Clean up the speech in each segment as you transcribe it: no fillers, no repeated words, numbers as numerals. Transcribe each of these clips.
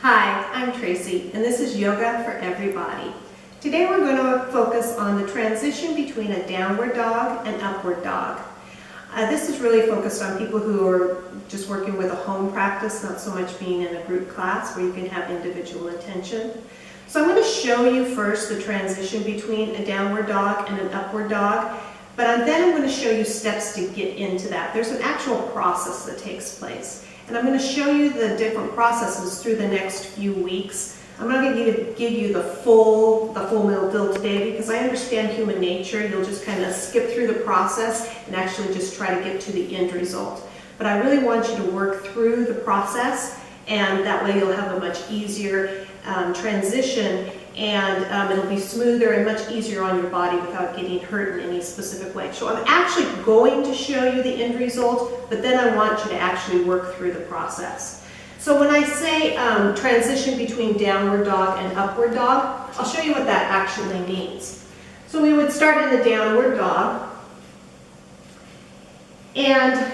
Hi, I'm Tracy, and this is Yoga for Everybody. Today we're going to focus on the transition between a downward dog and upward dog. This is really focused on people who are just working with a home practice, not so much being in a group class where you can have individual attention. So I'm going to show you first the transition between a downward dog and an upward dog, but then I'm going to show you steps to get into that. There's an actual process that takes place. And I'm going to show you the different processes through the next few weeks. I'm not going to give you the full meal deal today because I understand human nature. You'll just kind of skip through the process and actually just try to get to the end result. But I really want you to work through the process, and that way you'll have a much easier transition, and it'll be smoother and much easier on your body without getting hurt in any specific way. So I'm actually going to show you the end result, but then I want you to actually work through the process. So when I say transition between downward dog and upward dog, I'll show you what that actually means. So we would start in the downward dog, and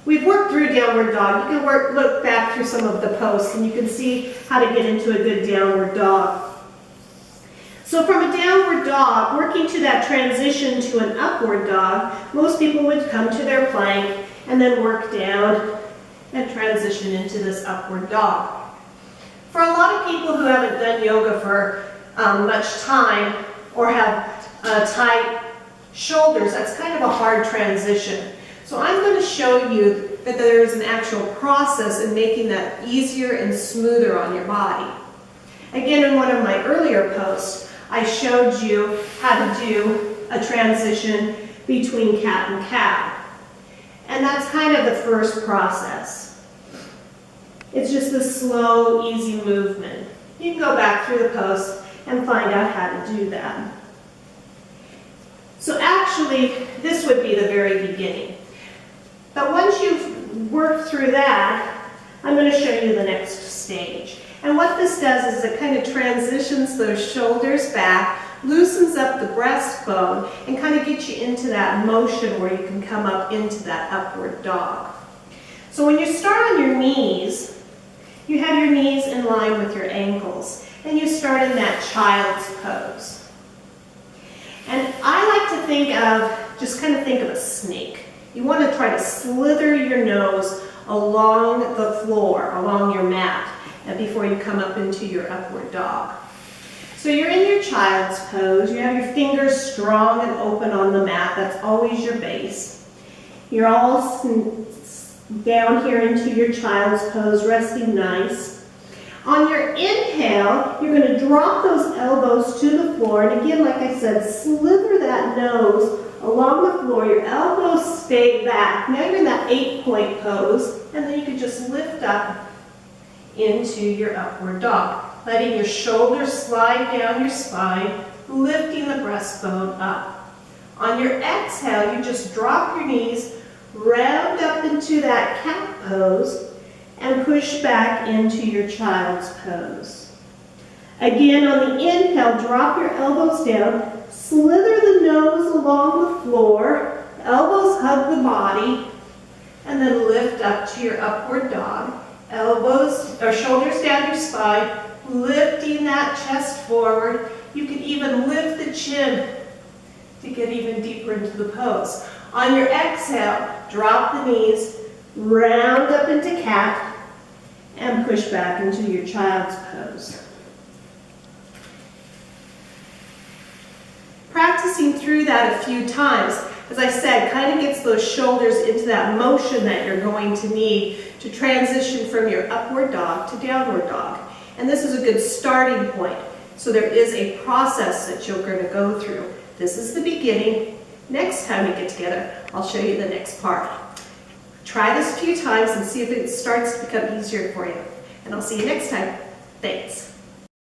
we've worked through downward dog. You can look back through some of the posts and you can see how to get into a good downward dog. So from a downward dog, working to that transition to an upward dog, most people would come to their plank and then work down and transition into this upward dog. For a lot of people who haven't done yoga for much time or have tight shoulders, that's kind of a hard transition. So I'm going to show you that there is an actual process in making that easier and smoother on your body. Again, in one of my earlier posts, I showed you how to do a transition between cat and cow. And that's kind of the first process. It's just a slow, easy movement. You can go back through the post and find out how to do that. So actually, this would be the very beginning. But once you've worked through that, I'm going to show you the next stage. And what this does is it kind of transitions those shoulders back, loosens up the breastbone, and kind of gets you into that motion where you can come up into that upward dog. So when you start on your knees, you have your knees in line with your ankles, and you start in that child's pose. And I like to think of a snake. You want to try to slither your nose along the floor, along your mat, before you come up into your upward dog. So you're in your child's pose. You have your fingers strong and open on the mat. That's always your base. You're all down here into your child's pose, resting nice. On your inhale, you're going to drop those elbows to the floor. And again, like I said, slither that nose along the floor. Your elbows stay back. Now you're in that 8-point pose, and then you can just lift up into your upward dog, letting your shoulders slide down your spine, lifting the breastbone up. On your exhale, you just drop your knees, round up into that cat pose, and push back into your child's pose. Again, on the inhale, drop your elbows down, slither the nose along the floor, elbows hug the body, and then lift up to your upward dog. Elbows or shoulders down your spine, lifting that chest forward. You can even lift the chin to get even deeper into the pose. On your exhale, drop the knees, round up into cat, and push back into your child's pose. Practicing through that a few times, as I said, kind of gets those shoulders into that motion that you're going to need to transition from your upward dog to downward dog. And this is a good starting point. So there is a process that you're going to go through. This is the beginning. Next time we get together, I'll show you the next part. Try this a few times and see if it starts to become easier for you. And I'll see you next time. Thanks.